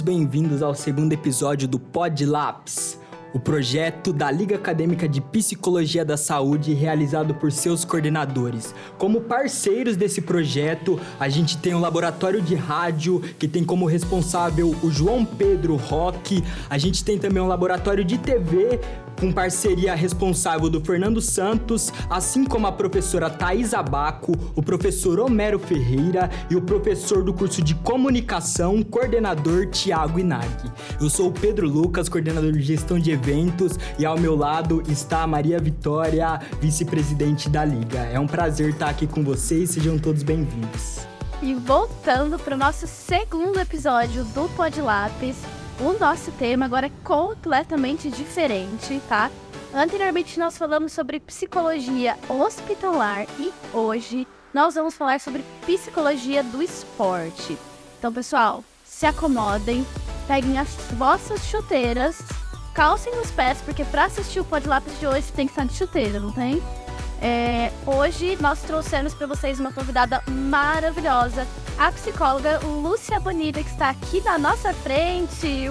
bem-vindos ao segundo episódio do Pod Lápis, o projeto da Liga Acadêmica de Psicologia da Saúde realizado por seus coordenadores. Como parceiros desse projeto, a gente tem o Laboratório de Rádio, que tem como responsável o João Pedro Roque. A gente tem também um Laboratório de TV, com parceria responsável do Fernando Santos, assim como a professora Thaís Abaco, o professor Homero Ferreira e o professor do curso de Comunicação, coordenador Tiago Inaghi. Eu sou o Pedro Lucas, coordenador de Gestão de Eventos, e ao meu lado está a Maria Vitória, vice-presidente da Liga. É um prazer estar aqui com vocês, sejam todos bem-vindos. E voltando para o nosso segundo episódio do Pod Lápis, o nosso tema agora é completamente diferente, tá? Anteriormente nós falamos sobre psicologia hospitalar e hoje nós vamos falar sobre psicologia do esporte. Então, pessoal, se acomodem, peguem as vossas chuteiras, calcem os pés, porque para assistir o Pod Lápis de hoje tem que estar de chuteira, não tem? Hoje nós trouxemos para vocês uma convidada maravilhosa, a psicóloga Lúcia Bonita, que está aqui na nossa frente.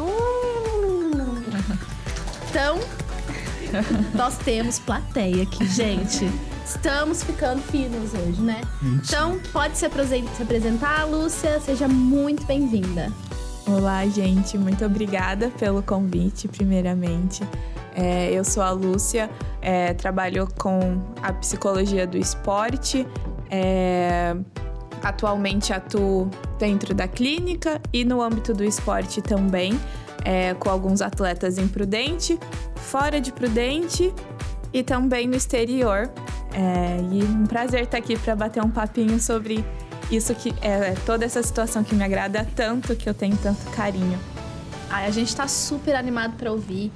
Então, nós temos plateia aqui, gente. Estamos ficando finos hoje, né? Então, pode se apresentar, Lúcia. Seja muito bem-vinda. Olá, gente. Muito obrigada pelo convite, primeiramente. Eu sou a Lúcia, trabalho com a psicologia do esporte. Atualmente atuo dentro da clínica e no âmbito do esporte também, com alguns atletas em Prudente, fora de Prudente e também no exterior. E um prazer estar aqui para bater um papinho sobre isso, que toda essa situação que me agrada tanto, que eu tenho tanto carinho. A gente tá super animado para ouvir.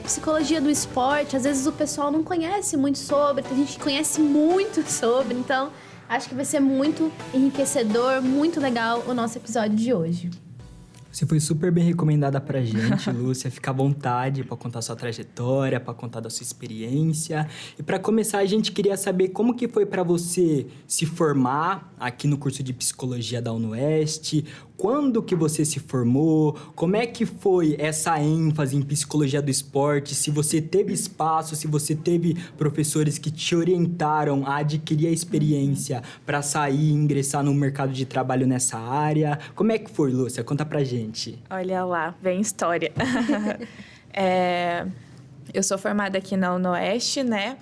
Psicologia do esporte, às vezes o pessoal não conhece muito sobre, tem gente que conhece muito sobre, então acho que vai ser muito enriquecedor, muito legal o nosso episódio de hoje. Você foi super bem recomendada pra gente, Lúcia. Fica à vontade para contar sua trajetória, para contar da sua experiência. E para começar, a gente queria saber como que foi para você se formar aqui no curso de Psicologia da UniOeste. Quando que você se formou? Como é que foi essa ênfase em Psicologia do Esporte? Se você teve espaço, se você teve professores que te orientaram a adquirir a experiência para sair e ingressar no mercado de trabalho nessa área. Como é que foi, Lúcia? Conta pra gente. Olha lá, vem história. Eu sou formada aqui na UniOeste, né?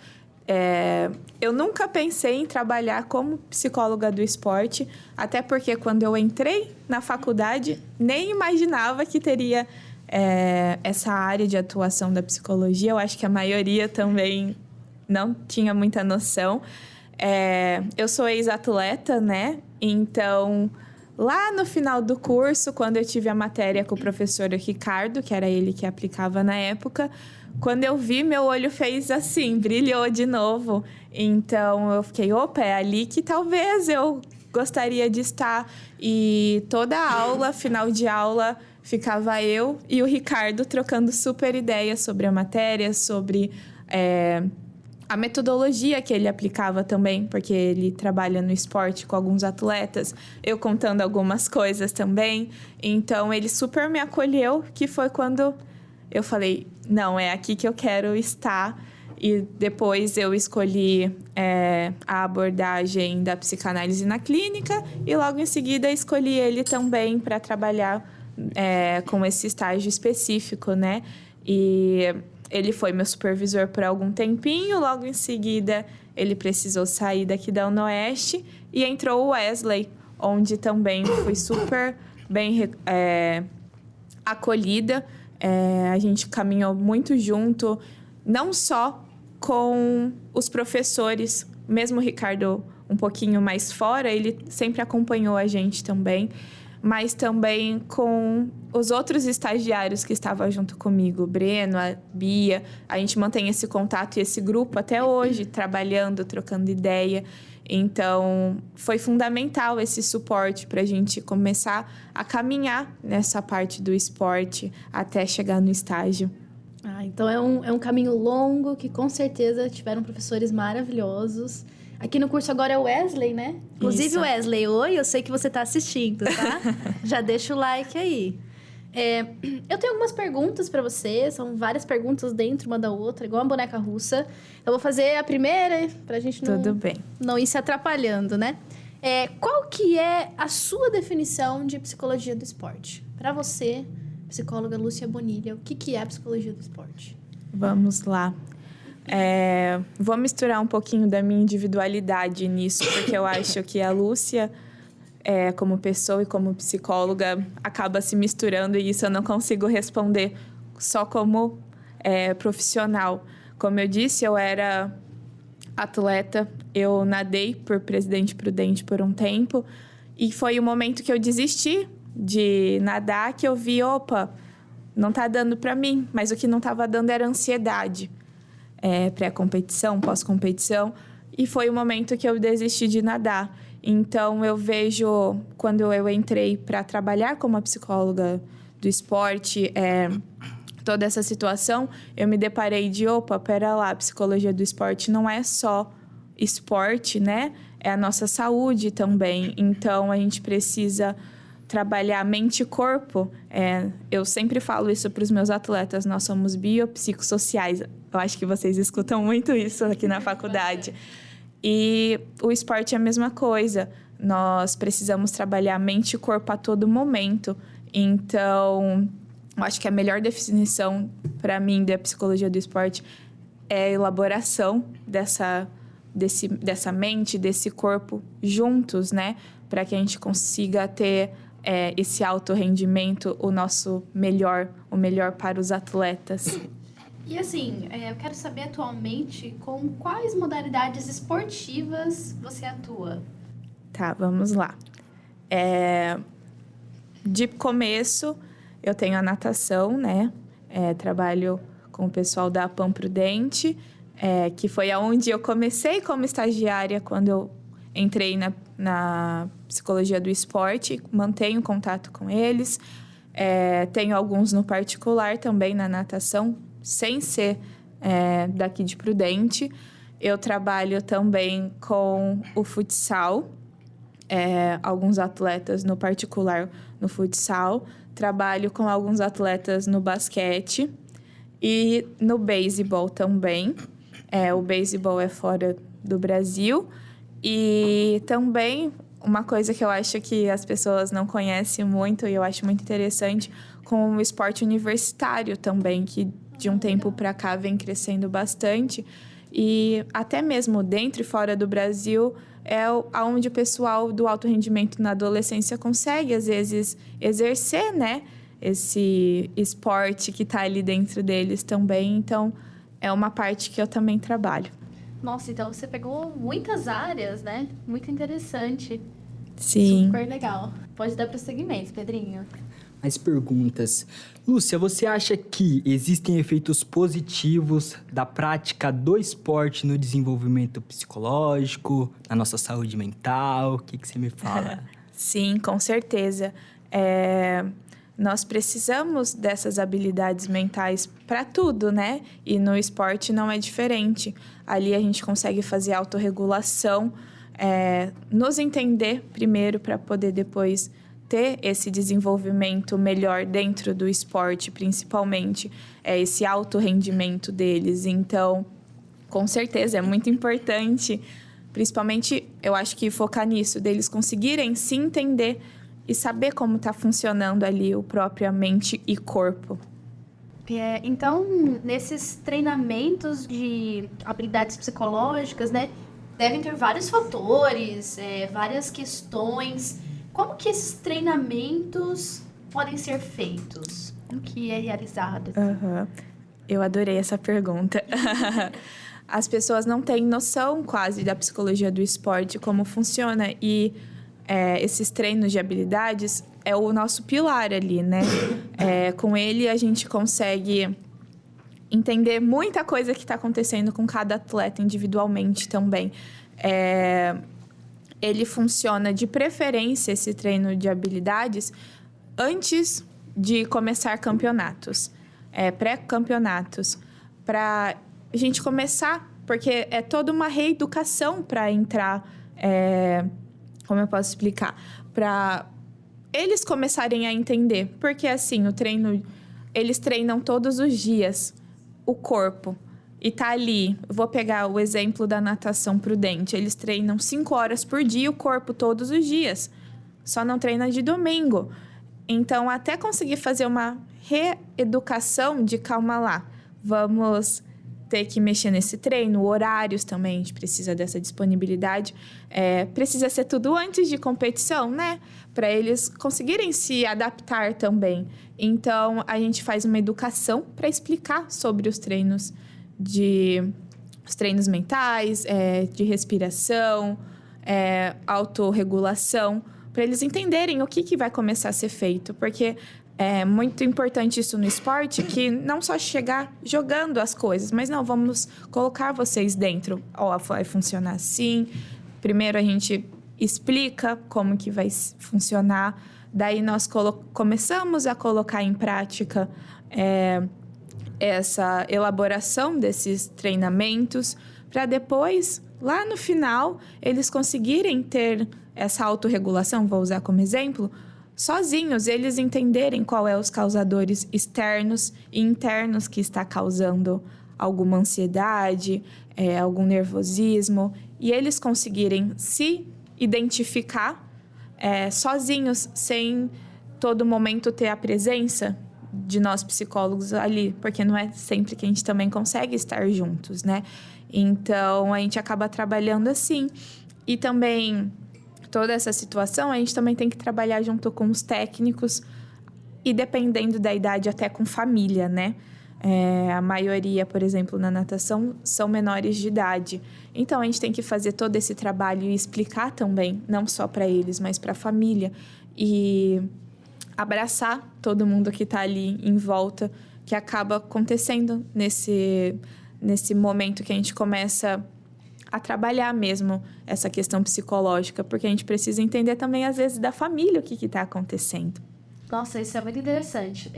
Eu nunca pensei em trabalhar como psicóloga do esporte, até porque quando eu entrei na faculdade, nem imaginava que teria essa área de atuação da psicologia. Eu acho que a maioria também não tinha muita noção. Eu sou ex-atleta, né? Então, lá no final do curso, quando eu tive a matéria com o professor Ricardo, que era ele que aplicava na época, quando eu vi, meu olho fez assim, brilhou de novo. Então, eu fiquei, opa, é ali que talvez eu gostaria de estar. E toda a aula, final de aula, ficava eu e o Ricardo trocando super ideias sobre a matéria, sobre a metodologia que ele aplicava também, porque ele trabalha no esporte com alguns atletas, eu contando algumas coisas também. Então, ele super me acolheu, que foi quando eu falei, não, é aqui que eu quero estar. E depois eu escolhi a abordagem da psicanálise na clínica e logo em seguida escolhi ele também para trabalhar com esse estágio específico, né? E ele foi meu supervisor por algum tempinho, logo em seguida ele precisou sair daqui da UniOeste e entrou o Wesley, onde também fui super bem acolhida. A gente caminhou muito junto, não só com os professores, mesmo o Ricardo um pouquinho mais fora, ele sempre acompanhou a gente também, mas também com os outros estagiários que estavam junto comigo, o Breno, a Bia. A gente mantém esse contato e esse grupo até hoje, trabalhando, trocando ideia. Então, foi fundamental esse suporte para a gente começar a caminhar nessa parte do esporte até chegar no estágio. Então é um caminho longo que com certeza tiveram professores maravilhosos. Aqui no curso agora é o Wesley, né? Inclusive, Isso. Wesley, oi, eu sei que você está assistindo, tá? Já deixa o like aí. Eu tenho algumas perguntas pra você, são várias perguntas dentro uma da outra, igual uma boneca russa. Eu vou fazer a primeira pra gente Tudo bem. não ir se atrapalhando, né? Qual que é a sua definição de psicologia do esporte? Pra você, psicóloga Lúcia Bonilha, o que é a psicologia do esporte? Vamos lá. Vou misturar um pouquinho da minha individualidade nisso, porque eu acho que a Lúcia, como pessoa e como psicóloga, acaba se misturando e isso eu não consigo responder só como profissional. Como eu disse, eu era atleta, eu nadei por Presidente Prudente por um tempo e foi o momento que eu desisti de nadar que eu vi, opa, não tá dando para mim, mas o que não tava dando era ansiedade. Pré-competição, pós-competição, e foi o momento que eu desisti de nadar. Então, eu vejo, quando eu entrei para trabalhar como a psicóloga do esporte, toda essa situação, eu me deparei de, opa, pera lá, a psicologia do esporte não é só esporte, né? É a nossa saúde também. Então, a gente precisa trabalhar mente e corpo. Eu sempre falo isso para os meus atletas, nós somos biopsicossociais. Eu acho que vocês escutam muito isso aqui na faculdade. E o esporte é a mesma coisa. Nós precisamos trabalhar mente e corpo a todo momento. Então, eu acho que a melhor definição para mim da psicologia do esporte é a elaboração dessa mente, desse corpo juntos, né? Para que a gente consiga ter esse alto rendimento, o melhor para os atletas. E assim, eu quero saber atualmente com quais modalidades esportivas você atua? Tá, vamos lá. De começo, eu tenho a natação, né? Trabalho com o pessoal da Pam Prudente, que foi aonde eu comecei como estagiária quando eu entrei na psicologia do esporte, mantenho contato com eles. Tenho alguns no particular também na natação, sem ser daqui de Prudente. Eu trabalho também com o futsal, alguns atletas no particular no futsal. Trabalho com alguns atletas no basquete e no beisebol também. O beisebol é fora do Brasil. E também uma coisa que eu acho que as pessoas não conhecem muito e eu acho muito interessante, com o esporte universitário também, que de um tempo para cá vem crescendo bastante. E até mesmo dentro e fora do Brasil é onde o pessoal do alto rendimento na adolescência consegue, às vezes, exercer, né, esse esporte que está ali dentro deles também. Então, é uma parte que eu também trabalho. Nossa, então você pegou muitas áreas, né? Muito interessante. Sim. Super legal. Pode dar prosseguimento, Pedrinho. Mais perguntas. Lúcia, você acha que existem efeitos positivos da prática do esporte no desenvolvimento psicológico, na nossa saúde mental? O que você me fala? Sim, com certeza. Nós precisamos dessas habilidades mentais para tudo, né? E no esporte não é diferente. Ali a gente consegue fazer autorregulação, nos entender primeiro para poder depois ter esse desenvolvimento melhor dentro do esporte, principalmente, esse alto rendimento deles. Então, com certeza, é muito importante, principalmente, eu acho que focar nisso, deles conseguirem se entender e saber como está funcionando ali o próprio mente e corpo. Então, nesses treinamentos de habilidades psicológicas, né, devem ter vários fatores, várias questões. Como que esses treinamentos podem ser feitos? O que é realizado? Uhum. Eu adorei essa pergunta. As pessoas não têm noção quase da psicologia do esporte, como funciona. E esses treinos de habilidades é o nosso pilar ali, né? Com ele, a gente consegue entender muita coisa que está acontecendo com cada atleta individualmente também. Ele funciona de preferência, esse treino de habilidades, antes de começar campeonatos, pré-campeonatos, para a gente começar, porque é toda uma reeducação para entrar, como eu posso explicar, para eles começarem a entender. Porque, assim, eles treinam todos os dias o corpo. E tá ali, vou pegar o exemplo da natação prudente. Eles treinam 5 horas por dia o corpo todos os dias. Só não treina de domingo. Então, até conseguir fazer uma reeducação de calma lá. Vamos ter que mexer nesse treino, horários também, a gente precisa dessa disponibilidade. Precisa ser tudo antes de competição, né? Para eles conseguirem se adaptar também. Então, a gente faz uma educação para explicar sobre os treinos mentais, de respiração, autorregulação, para eles entenderem o que vai começar a ser feito. Porque é muito importante isso no esporte, que não só chegar jogando as coisas, mas não, vamos colocar vocês dentro. Vai funcionar assim. Primeiro a gente explica como que vai funcionar. Daí nós começamos a colocar em prática essa elaboração desses treinamentos, para depois, lá no final, eles conseguirem ter essa autorregulação, vou usar como exemplo, sozinhos, eles entenderem qual é os causadores externos e internos que está causando alguma ansiedade, algum nervosismo, e eles conseguirem se identificar sozinhos, sem todo momento ter a presença de nós psicólogos ali, porque não é sempre que a gente também consegue estar juntos, né? Então, a gente acaba trabalhando assim. E também, toda essa situação, a gente também tem que trabalhar junto com os técnicos e, dependendo da idade, até com família, né? A maioria, por exemplo, na natação, são menores de idade. Então, a gente tem que fazer todo esse trabalho e explicar também, não só para eles, mas para a família. E abraçar todo mundo que está ali em volta, que acaba acontecendo nesse momento que a gente começa a trabalhar mesmo essa questão psicológica, porque a gente precisa entender também, às vezes, da família o que está acontecendo. Nossa, isso é muito interessante.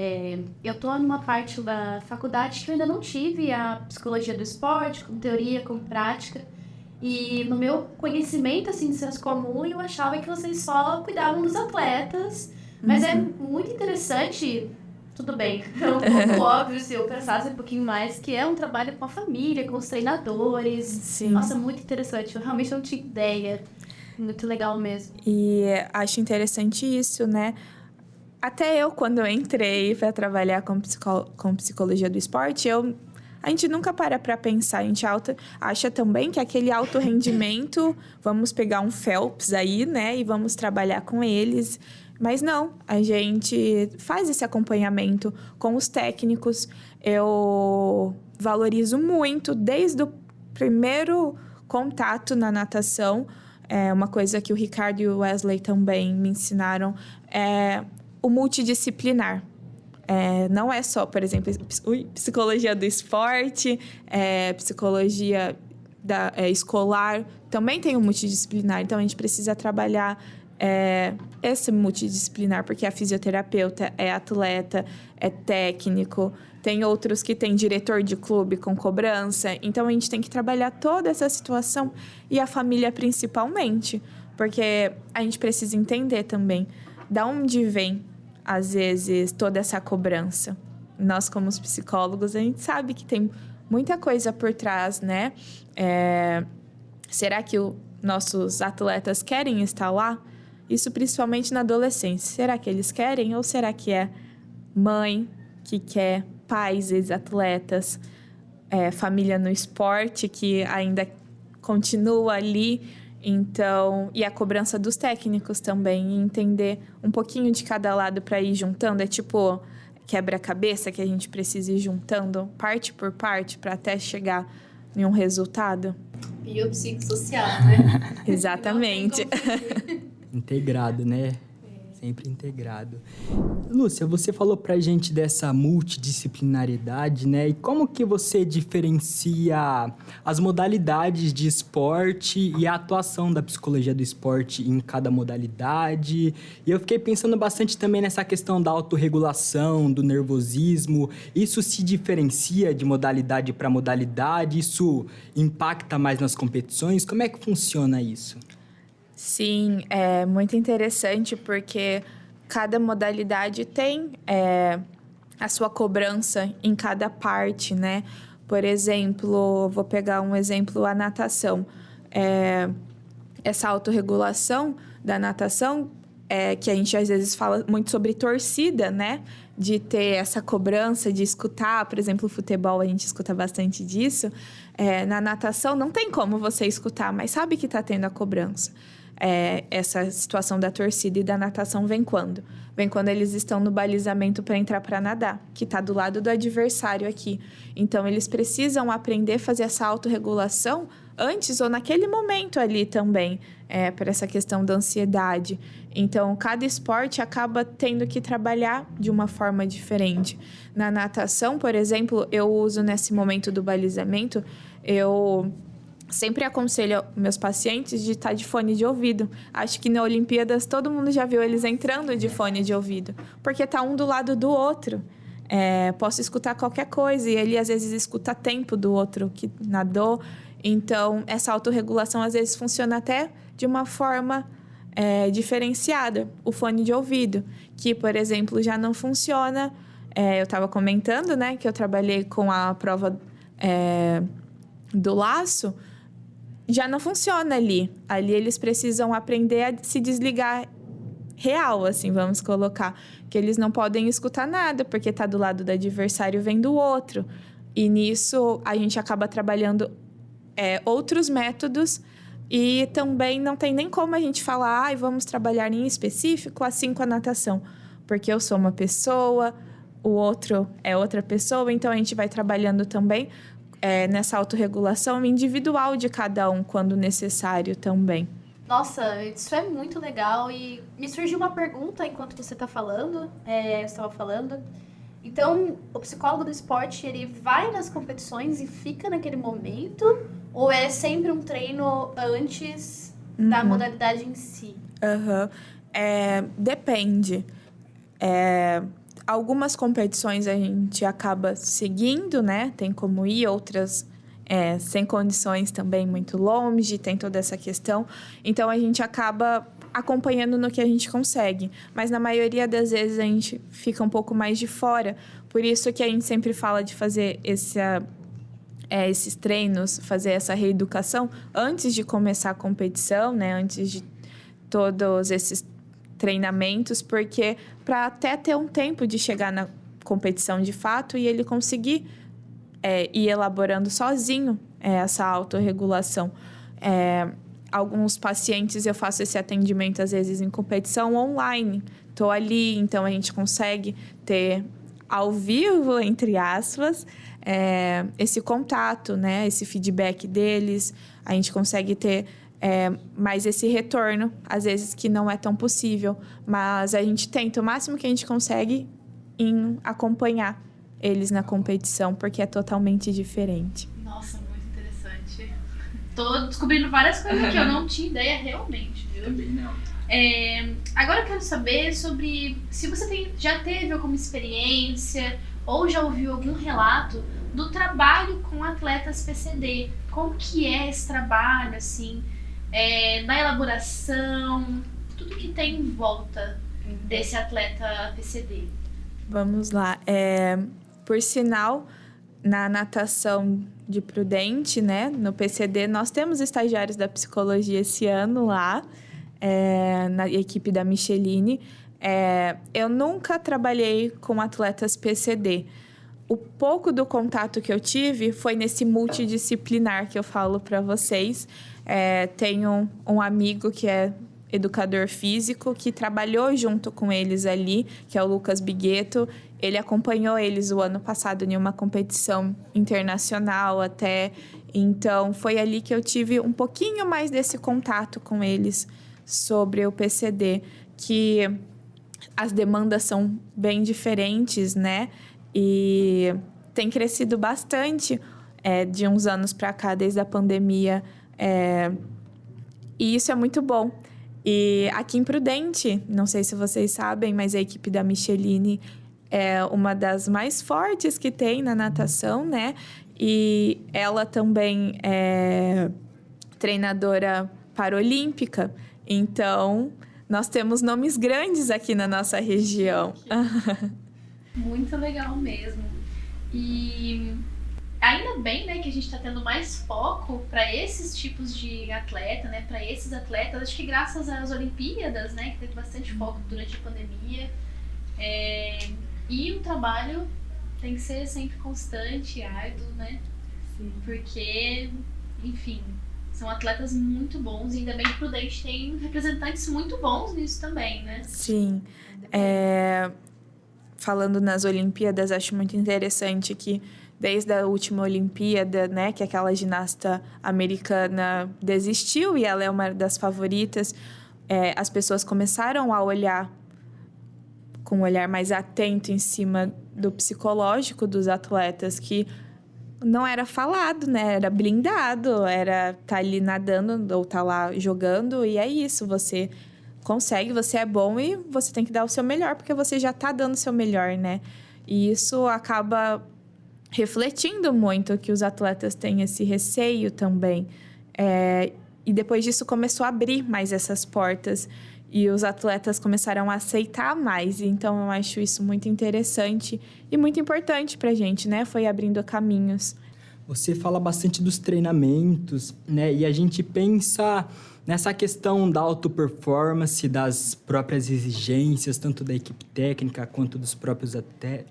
Eu tô numa parte da faculdade que eu ainda não tive a psicologia do esporte, com teoria, com prática. E no meu conhecimento, assim, de senso comum, eu achava que vocês só cuidavam dos atletas. Mas é muito interessante, tudo bem, é um pouco óbvio se eu pensasse um pouquinho mais, que é um trabalho com a família, com os treinadores. Sim. Nossa, muito interessante, eu realmente não tinha ideia. Muito legal mesmo. E acho interessante isso, né? Até eu, quando eu entrei para trabalhar com psicologia do esporte, a gente nunca para pensar. A gente acha também que aquele alto rendimento, vamos pegar um Phelps aí, né? E vamos trabalhar com eles. Mas não, a gente faz esse acompanhamento com os técnicos. Eu valorizo muito, desde o primeiro contato na natação, uma coisa que o Ricardo e o Wesley também me ensinaram, é o multidisciplinar. Não é só, por exemplo, psicologia do esporte, psicologia escolar, também tem o multidisciplinar. Então, a gente precisa trabalhar esse multidisciplinar, porque é fisioterapeuta, é atleta, é técnico, tem outros que tem diretor de clube com cobrança. Então, a gente tem que trabalhar toda essa situação e a família principalmente, porque a gente precisa entender também da onde vem, às vezes, toda essa cobrança. Nós, como os psicólogos, a gente sabe que tem muita coisa por trás, né? Será que nossos atletas querem estar lá? Isso principalmente na adolescência. Será que eles querem? Ou será que é mãe que quer, pais, ex-atletas, família no esporte que ainda continua ali? Então, e a cobrança dos técnicos também, e entender um pouquinho de cada lado para ir juntando. É tipo quebra-cabeça que a gente precisa ir juntando parte por parte para até chegar em um resultado. Biopsicossocial, né? Exatamente. Integrado, né? Sempre integrado. Lúcia, você falou pra gente dessa multidisciplinaridade, né? E como que você diferencia as modalidades de esporte e a atuação da psicologia do esporte em cada modalidade? E eu fiquei pensando bastante também nessa questão da autorregulação, do nervosismo. Isso se diferencia de modalidade para modalidade? Isso impacta mais nas competições? Como é que funciona isso? Sim, é muito interessante porque cada modalidade tem a sua cobrança em cada parte, né? Por exemplo, vou pegar um exemplo, a natação. Essa autorregulação da natação, que a gente às vezes fala muito sobre torcida, né? De ter essa cobrança, de escutar, por exemplo, o futebol, a gente escuta bastante disso. Na natação não tem como você escutar, mas sabe que está tendo a cobrança. Essa situação da torcida e da natação vem quando? Vem quando eles estão no balizamento para entrar para nadar, que está do lado do adversário aqui. Então, eles precisam aprender a fazer essa autorregulação antes ou naquele momento ali também, para essa questão da ansiedade. Então, cada esporte acaba tendo que trabalhar de uma forma diferente. Na natação, por exemplo, eu uso nesse momento do balizamento, eu sempre aconselho meus pacientes de estar de fone de ouvido. Acho que na Olimpíadas todo mundo já viu eles entrando de fone de ouvido, porque tá um do lado do outro. Posso escutar qualquer coisa e ele às vezes escuta tempo do outro que nadou. Então, essa autorregulação às vezes funciona até de uma forma diferenciada. O fone de ouvido, que, por exemplo, já não funciona. Eu estava comentando, né, que eu trabalhei com a prova do laço, já não funciona ali. Ali eles precisam aprender a se desligar real, assim, vamos colocar. Que eles não podem escutar nada, porque tá do lado do adversário, vem do outro. E nisso, a gente acaba trabalhando outros métodos e também não tem nem como a gente falar, vamos trabalhar em específico assim com a natação. Porque eu sou uma pessoa, o outro é outra pessoa, então a gente vai trabalhando também nessa autorregulação individual de cada um, quando necessário também. Nossa, isso é muito legal e me surgiu uma pergunta enquanto você estava falando. Então, o psicólogo do esporte, ele vai nas competições e fica naquele momento? Ou é sempre um treino antes da modalidade em si? Depende. Algumas competições a gente acaba seguindo, né? Tem como ir, outras sem condições também muito longe, tem toda essa questão. Então, a gente acaba acompanhando no que a gente consegue. Mas, na maioria das vezes, a gente fica um pouco mais de fora. Por isso que a gente sempre fala de fazer esses treinos, fazer essa reeducação antes de começar a competição, né? Antes de todos esses treinamentos, porque para até ter um tempo de chegar na competição de fato e ele conseguir ir elaborando sozinho essa autorregulação. Alguns pacientes eu faço esse atendimento às vezes em competição online. Estou ali, então a gente consegue ter ao vivo, entre aspas, esse contato, né? Esse feedback deles. A gente consegue ter mais esse retorno, às vezes que não é tão possível. Mas a gente tenta o máximo que a gente consegue em acompanhar eles na competição, porque é totalmente diferente. Nossa, muito interessante. Tô descobrindo várias coisas que eu não tinha ideia realmente, viu? Também não. Agora eu quero saber sobre se você já teve alguma experiência ou já ouviu algum relato do trabalho com atletas PCD. Como que é esse trabalho, assim, na elaboração, tudo que tem em volta desse atleta PCD? Vamos lá. Por sinal, na natação de Prudente, né, no PCD, nós temos estagiários da psicologia esse ano lá, na equipe da Micheline. Eu nunca trabalhei com atletas PCD. O pouco do contato que eu tive foi nesse multidisciplinar que eu falo para vocês. Tenho um amigo que é educador físico, que trabalhou junto com eles ali, que é o Lucas Bigueto. Ele acompanhou eles o ano passado em uma competição internacional até. Então, foi ali que eu tive um pouquinho mais desse contato com eles sobre o PCD, que as demandas são bem diferentes, né? E tem crescido bastante de uns anos para cá, desde a pandemia. E isso é muito bom. E aqui em Prudente, não sei se vocês sabem, mas a equipe da Micheline é uma das mais fortes que tem na natação, né? E ela também é treinadora paralímpica. Então, nós temos nomes grandes aqui na nossa região. Muito legal mesmo. E ainda bem, né, que a gente está tendo mais foco para esses tipos de atleta, né, para esses atletas. Acho que graças às Olimpíadas, né, que teve bastante foco durante a pandemia. E o trabalho tem que ser sempre constante, árduo, né? Sim. Porque, enfim, são atletas muito bons e ainda bem que o Prudente tem representantes muito bons nisso também, né? Sim. Falando nas Olimpíadas, acho muito interessante que desde a última Olimpíada, né, que aquela ginasta americana desistiu e ela é uma das favoritas, as pessoas começaram a olhar com um olhar mais atento em cima do psicológico dos atletas, que não era falado, né? Era blindado, era tá ali nadando ou tá lá jogando, e é isso, você consegue, você é bom e você tem que dar o seu melhor, porque você já tá dando o seu melhor, né? E isso acaba refletindo muito que os atletas têm esse receio também. E depois disso começou a abrir mais essas portas e os atletas começaram a aceitar mais. Então, eu acho isso muito interessante e muito importante pra gente, né? Foi abrindo caminhos. Você fala bastante dos treinamentos, né? E a gente pensa nessa questão da auto-performance, das próprias exigências, tanto da equipe técnica quanto dos próprios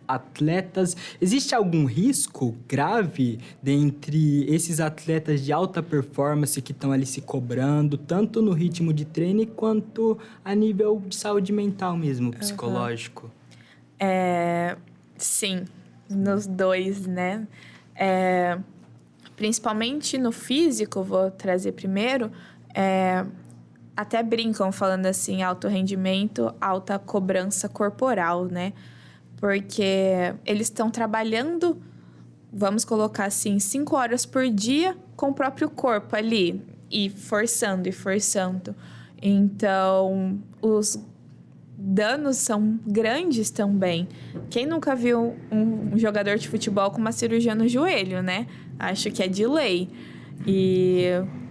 atletas. Existe algum risco grave dentre esses atletas de alta performance que estão ali se cobrando, tanto no ritmo de treino quanto a nível de saúde mental mesmo, psicológico? Sim, nos dois, né? Principalmente no físico, vou trazer primeiro, até brincam falando assim, alto rendimento, alta cobrança corporal, né? Porque eles estão trabalhando, vamos colocar assim, 5 horas por dia com o próprio corpo ali, e forçando. Então, os danos são grandes também. Quem nunca viu um jogador de futebol com uma cirurgia no joelho, né? Acho que é de lei. E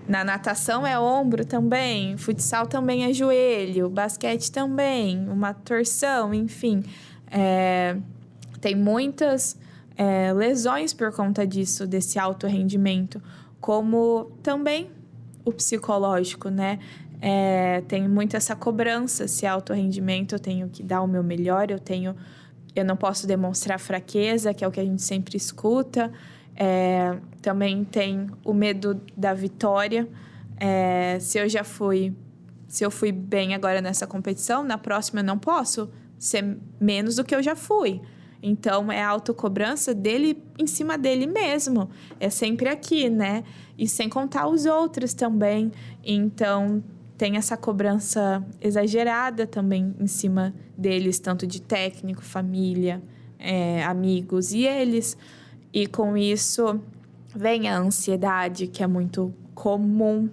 na natação é ombro também, futsal também é joelho, basquete também, uma torção, enfim. Tem muitas lesões por conta disso, desse alto rendimento, como também o psicológico, né? Tem muito essa cobrança, esse alto rendimento, eu tenho que dar o meu melhor, eu não posso demonstrar fraqueza, que é o que a gente sempre escuta. Também tem o medo da vitória. Se eu fui bem agora nessa competição, na próxima eu não posso ser menos do que eu já fui. Então, é a autocobrança dele em cima dele mesmo. É sempre aqui, né? E sem contar os outros também. Então, tem essa cobrança exagerada também em cima deles, tanto de técnico, família, amigos e eles. E com isso vem a ansiedade, que é muito comum,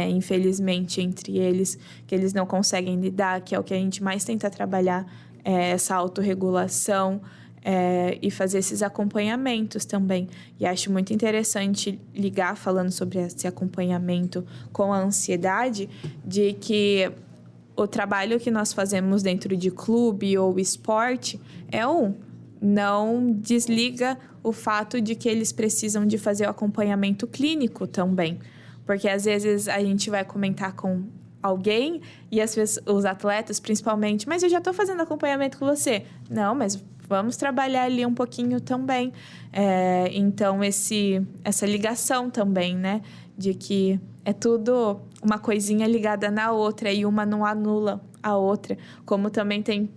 infelizmente, entre eles, que eles não conseguem lidar, que é o que a gente mais tenta trabalhar, essa autorregulação e fazer esses acompanhamentos também. E acho muito interessante ligar falando sobre esse acompanhamento com a ansiedade, de que o trabalho que nós fazemos dentro de clube ou esporte não desliga o fato de que eles precisam de fazer o acompanhamento clínico também. Porque às vezes a gente vai comentar com alguém e os atletas principalmente, mas eu já estou fazendo acompanhamento com você. Não, mas vamos trabalhar ali um pouquinho também. Então, essa ligação também, né? De que é tudo uma coisinha ligada na outra e uma não anula a outra. Como também tem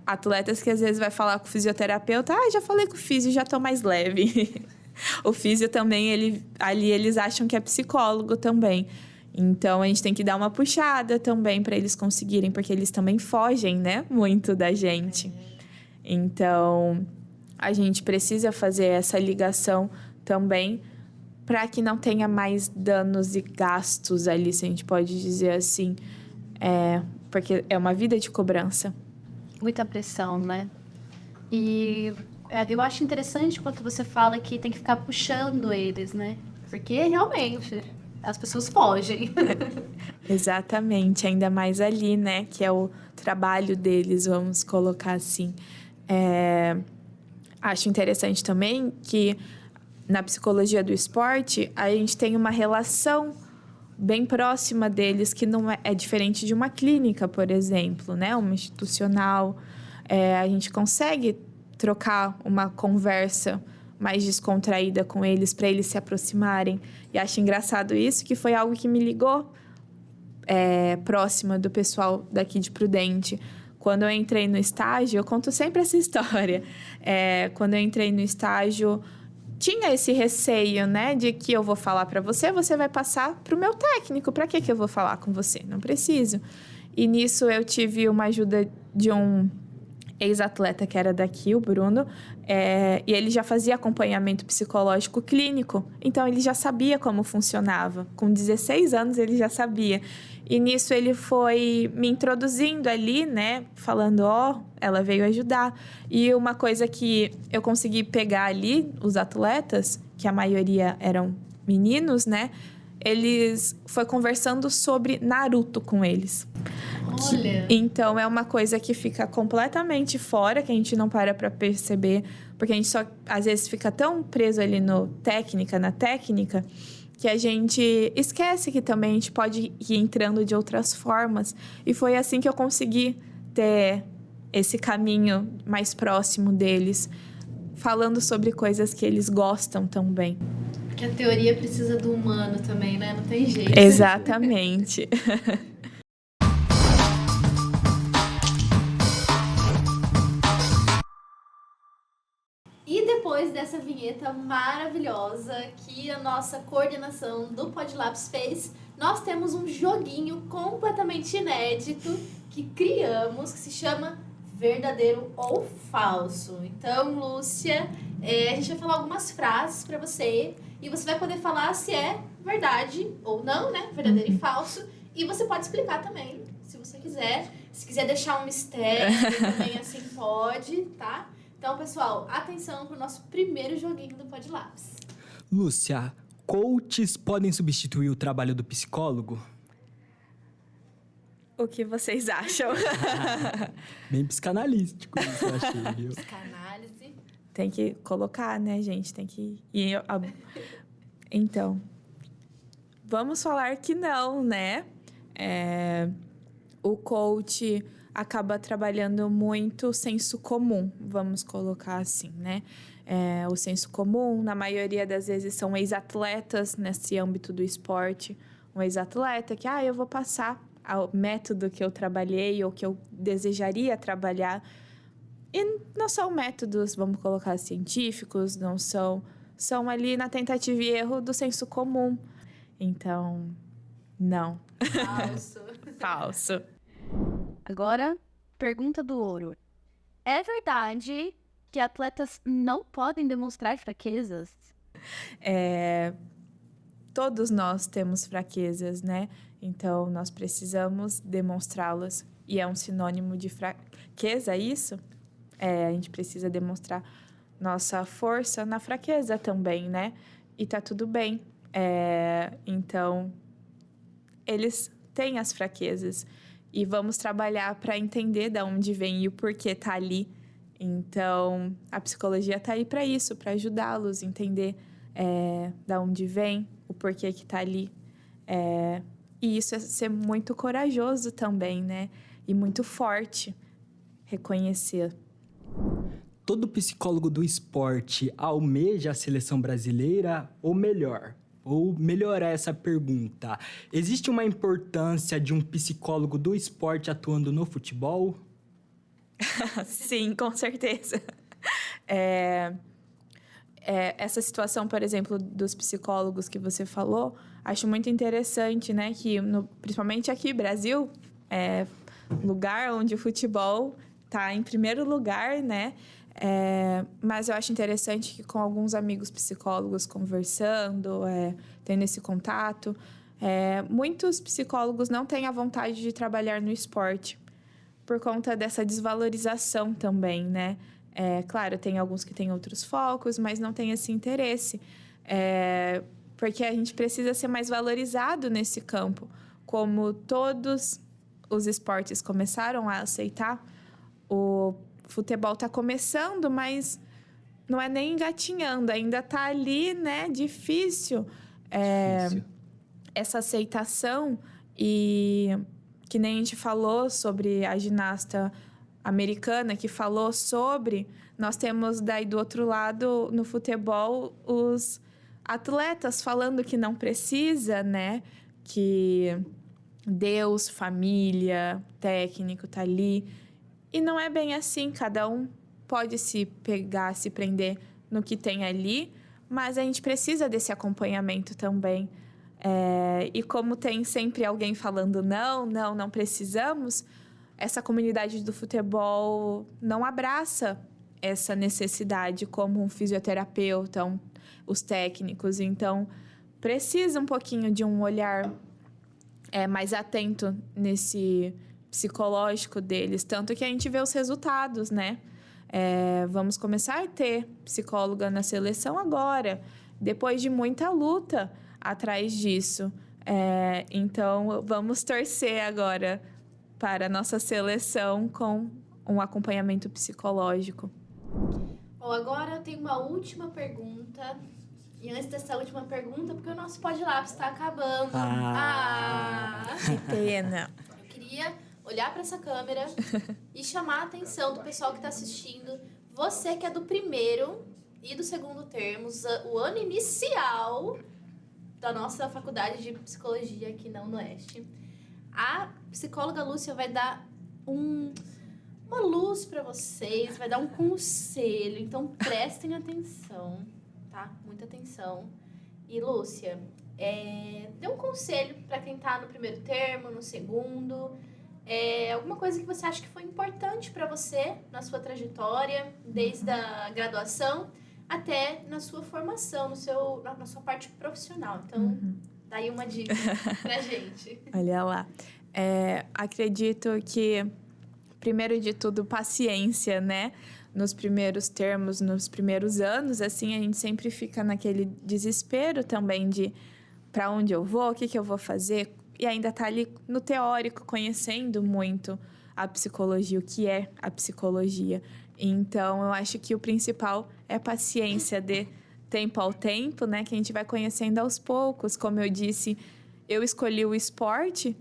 atletas que às vezes vai falar com o fisioterapeuta, já falei com o físio, já estou mais leve. O físio também, eles acham que é psicólogo também. Então, a gente tem que dar uma puxada também para eles conseguirem, porque eles também fogem, né? Muito da gente. Então, a gente precisa fazer essa ligação também para que não tenha mais danos e gastos ali, se a gente pode dizer assim. Porque é uma vida de cobrança. Muita pressão, né? E eu acho interessante quando você fala que tem que ficar puxando eles, né? Porque realmente as pessoas fogem. Exatamente, ainda mais ali, né, que é o trabalho deles, vamos colocar assim. Acho interessante também que na psicologia do esporte, a gente tem uma relação bem próxima deles, que não é diferente de uma clínica, por exemplo, né? Uma institucional. A gente consegue trocar uma conversa mais descontraída com eles, para eles se aproximarem. E acho engraçado isso, que foi algo que me ligou próxima do pessoal daqui de Prudente. Quando eu entrei no estágio, eu conto sempre essa história. Quando eu entrei no estágio, tinha esse receio, né? De que eu vou falar para você, você vai passar para o meu técnico. Para que eu vou falar com você? Não preciso. E nisso eu tive uma ajuda de um ex-atleta que era daqui, o Bruno. E ele já fazia acompanhamento psicológico clínico. Então, ele já sabia como funcionava. Com 16 anos, ele já sabia. E nisso ele foi me introduzindo ali, né? Falando, ela veio ajudar. E uma coisa que eu consegui pegar ali, os atletas, que a maioria eram meninos, né? Foi conversando sobre Naruto com eles. Olha! Então, é uma coisa que fica completamente fora, que a gente não para perceber, porque a gente só, às vezes, fica tão preso ali na técnica, que a gente esquece que também a gente pode ir entrando de outras formas. E foi assim que eu consegui ter esse caminho mais próximo deles, falando sobre coisas que eles gostam também. Porque a teoria precisa do humano também, né? Não tem jeito. Exatamente. E depois dessa vinheta maravilhosa que a nossa coordenação do Podlabs fez, nós temos um joguinho completamente inédito que criamos, que se chama Verdadeiro ou Falso. Então, Lúcia, a gente vai falar algumas frases para você e você vai poder falar se é verdade ou não, né? Verdadeiro e falso. E você pode explicar também, se você quiser. Se quiser deixar um mistério também, assim pode, tá? Então, pessoal, atenção para o nosso primeiro joguinho do Podlabs. Lúcia, coaches podem substituir o trabalho do psicólogo? O que vocês acham? Bem psicanalístico isso, eu achei, viu? Psicanálise. Tem que colocar, né, gente? Tem que ir... Então, vamos falar que não, né? O coach acaba trabalhando muito o senso comum, vamos colocar assim, né? O senso comum, na maioria das vezes, são ex-atletas nesse âmbito do esporte. Um ex-atleta que, eu vou passar ao método que eu trabalhei ou que eu desejaria trabalhar. E não são métodos, vamos colocar, científicos, não são... São ali na tentativa e erro do senso comum. Então, não. Falso. Falso. Agora, pergunta do ouro. É verdade que atletas não podem demonstrar fraquezas? Todos nós temos fraquezas, né? Então, nós precisamos demonstrá-las. E é um sinônimo de fraqueza, isso? A gente precisa demonstrar nossa força na fraqueza também, né? E tá tudo bem. Então, eles têm as fraquezas. E vamos trabalhar para entender de onde vem e o porquê tá ali. Então, a psicologia tá aí para isso, para ajudá-los a entender de onde vem, o porquê que tá ali. E isso é ser muito corajoso também, né? E muito forte reconhecer. Todo psicólogo do esporte almeja a seleção brasileira ou melhor? Ou melhorar essa pergunta, existe uma importância de um psicólogo do esporte atuando no futebol? Sim, com certeza. Essa situação, por exemplo, dos psicólogos que você falou, acho muito interessante, né? Que, principalmente aqui no Brasil, lugar onde o futebol está em primeiro lugar, né? Mas eu acho interessante que com alguns amigos psicólogos conversando, tendo esse contato, muitos psicólogos não têm a vontade de trabalhar no esporte por conta dessa desvalorização também, né? Claro, tem alguns que têm outros focos, mas não tem esse interesse, porque a gente precisa ser mais valorizado nesse campo. como todos os esportes começaram a aceitar, o futebol está começando, mas não é nem engatinhando, ainda está ali, né? Difícil. Essa aceitação, e que nem a gente falou sobre a ginasta americana, que falou sobre... Nós temos daí do outro lado, no futebol, os atletas falando que não precisa, né? Que Deus, família, técnico tá ali. E não é bem assim, cada um pode se pegar, se prender no que tem ali, mas a gente precisa desse acompanhamento também. E como tem sempre alguém falando não precisamos, essa comunidade do futebol não abraça essa necessidade, como um fisioterapeuta, os técnicos. Então, precisa um pouquinho de um olhar mais atento nesse psicológico deles. Tanto que a gente vê os resultados, né? Vamos começar a ter psicóloga na seleção agora, depois de muita luta atrás disso. Então, vamos torcer agora para a nossa seleção com um acompanhamento psicológico. Bom, agora eu tenho uma última pergunta. E antes dessa última pergunta, porque o nosso Podlápis está acabando. Que pena. Eu queria olhar para essa câmera e chamar a atenção do pessoal que está assistindo. Você que é do primeiro e do segundo termos, o ano inicial da nossa faculdade de psicologia aqui na UnoOeste. A psicóloga Lúcia vai dar uma luz para vocês, vai dar um conselho. Então, prestem atenção, tá? Muita atenção. E, Lúcia, dê um conselho para quem tá no primeiro termo, no segundo. Alguma coisa que você acha que foi importante para você na sua trajetória, desde a graduação até na sua formação, na sua parte profissional. Então, dá aí uma dica pra gente. Olha lá. Acredito que, primeiro de tudo, paciência, né? Nos primeiros termos, nos primeiros anos, assim, a gente sempre fica naquele desespero também de para onde eu vou, o que eu vou fazer, e ainda tá ali no teórico, conhecendo muito a psicologia, o que é a psicologia. Então, eu acho que o principal é paciência, de tempo ao tempo, né? Que a gente vai conhecendo aos poucos. Como eu disse, eu escolhi o esporte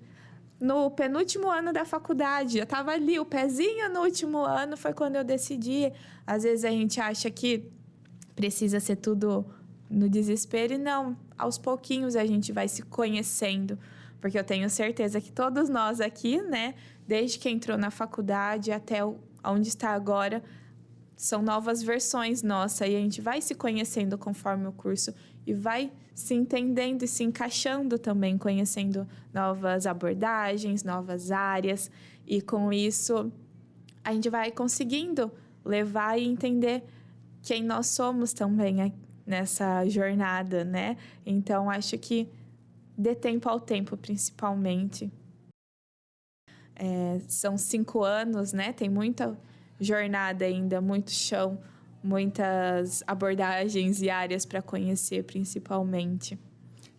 no penúltimo ano da faculdade. Eu estava ali, o pezinho no último ano, foi quando eu decidi. Às vezes a gente acha que precisa ser tudo no desespero, e não. Aos pouquinhos a gente vai se conhecendo. Porque eu tenho certeza que todos nós aqui, né? Desde que entrou na faculdade até onde está agora, são novas versões nossas. E a gente vai se conhecendo conforme o curso e vai se entendendo e se encaixando também, conhecendo novas abordagens, novas áreas. E com isso, a gente vai conseguindo levar e entender quem nós somos também nessa jornada, né? Então, acho que dê tempo ao tempo, principalmente. São 5 anos, né? Tem muita jornada ainda, muito chão, muitas abordagens e áreas para conhecer, principalmente.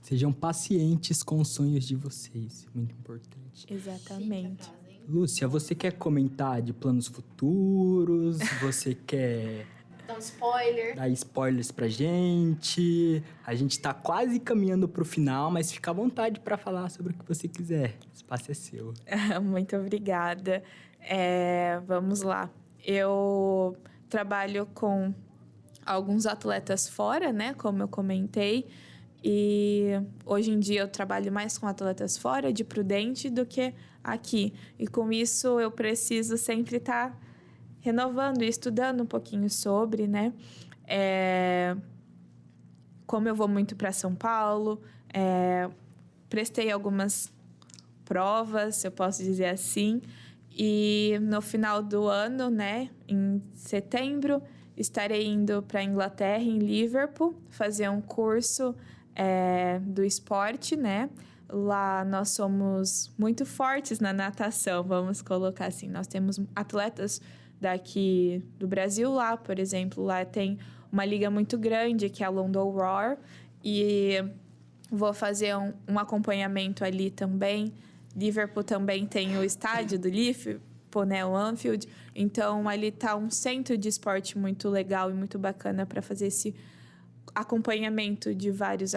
Sejam pacientes com os sonhos de vocês, muito importante. Exatamente. Lúcia, você quer comentar de planos futuros? Você quer Dá um spoiler. dar spoilers pra gente? A gente tá quase caminhando pro final, mas fica à vontade para falar sobre o que você quiser. O espaço é seu. Muito obrigada. Vamos lá. Eu trabalho com alguns atletas fora, né? Como eu comentei. E hoje em dia eu trabalho mais com atletas fora de Prudente do que aqui. E com isso eu preciso sempre estar renovando e estudando um pouquinho sobre, né? Como eu vou muito para São Paulo, prestei algumas provas, eu posso dizer assim. E no final do ano, né, em setembro, estarei indo para a Inglaterra, em Liverpool, fazer um curso do esporte, né? Lá nós somos muito fortes na natação, vamos colocar assim. Nós temos atletas daqui do Brasil lá, por exemplo. Lá tem uma liga muito grande, que é a London Roar. E Vou fazer um acompanhamento ali também. Liverpool também tem o estádio do Liverpool, né, o Anfield. Então, ali tá um centro de esporte muito legal e muito bacana para fazer esse acompanhamento de vários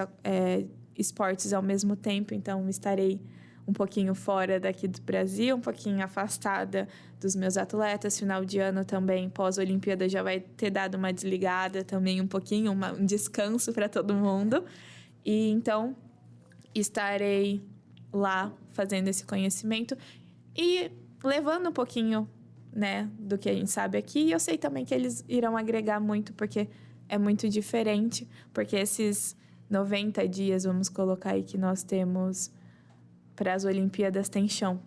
esportes ao mesmo tempo. Então, estarei um pouquinho fora daqui do Brasil, um pouquinho afastada dos meus atletas. Final de ano também, pós-Olimpíada, já vai ter dado uma desligada também um pouquinho, um descanso para todo mundo. E então, estarei lá fazendo esse conhecimento e levando um pouquinho, né, do que a gente sabe aqui. E eu sei também que eles irão agregar muito, porque é muito diferente, porque esses 90 dias, vamos colocar aí, que nós temos para as Olimpíadas, tem chão.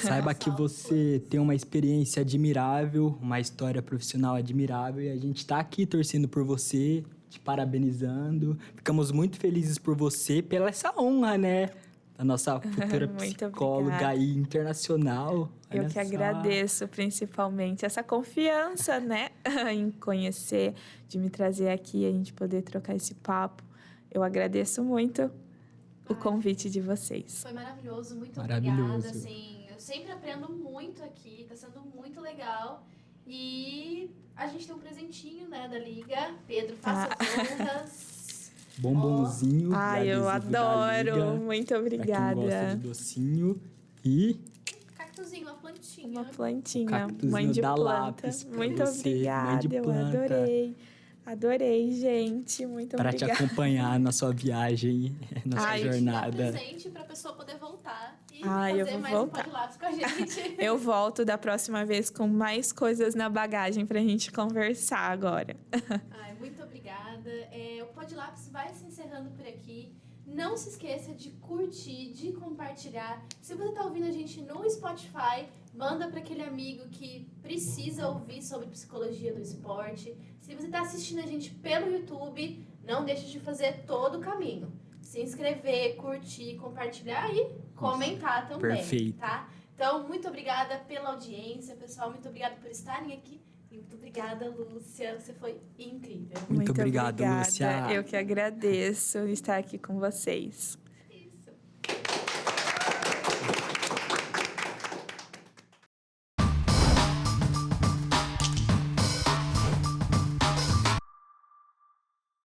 Saiba que você tem uma experiência admirável, uma história profissional admirável, e a gente tá aqui torcendo por você, te parabenizando. Ficamos muito felizes por você, pela essa honra, né? A nossa futura psicóloga aí internacional. Eu Olha que só. agradeço, principalmente, essa confiança, né? Em conhecer, de me trazer aqui, a gente poder trocar esse papo. Eu agradeço muito o convite de vocês. Foi maravilhoso, muito Maravilhoso. obrigada. Assim, eu sempre aprendo muito aqui, tá sendo muito legal. E a gente tem um presentinho, né, da Liga. Pedro, faça as honras. Bombonzinho. Ai, eu adesivo da adoro. Liga, Muito pra obrigada. quem gosta de docinho. E Cactuzinho, uma plantinha. Uma plantinha, cactuzinho mãe de da planta. Lápis pra Muito você, mãe obrigada, de eu planta. adorei. Adorei, gente. Muito para te obrigada. acompanhar na sua viagem, na sua Ai, Dá jornada. presente pra pessoa poder voltar e Ai, eu fazer vou mais voltar. um Podlápis com a gente. Eu volto da próxima vez com mais coisas na bagagem pra gente conversar agora. Ai, muito obrigada. O Podlápis vai se encerrando por aqui. Não se esqueça de curtir, de compartilhar. Se você está ouvindo a gente no Spotify, manda para aquele amigo que precisa ouvir sobre psicologia do esporte. Se você está assistindo a gente pelo YouTube, não deixe de fazer todo o caminho. Se inscrever, curtir, compartilhar e comentar também. Perfeito. Tá? Então, muito obrigada pela audiência, pessoal. Muito obrigada por estarem aqui. E muito obrigada, Lúcia. Você foi incrível. Muito obrigado, obrigada. Lúcia. Eu que agradeço estar aqui com vocês.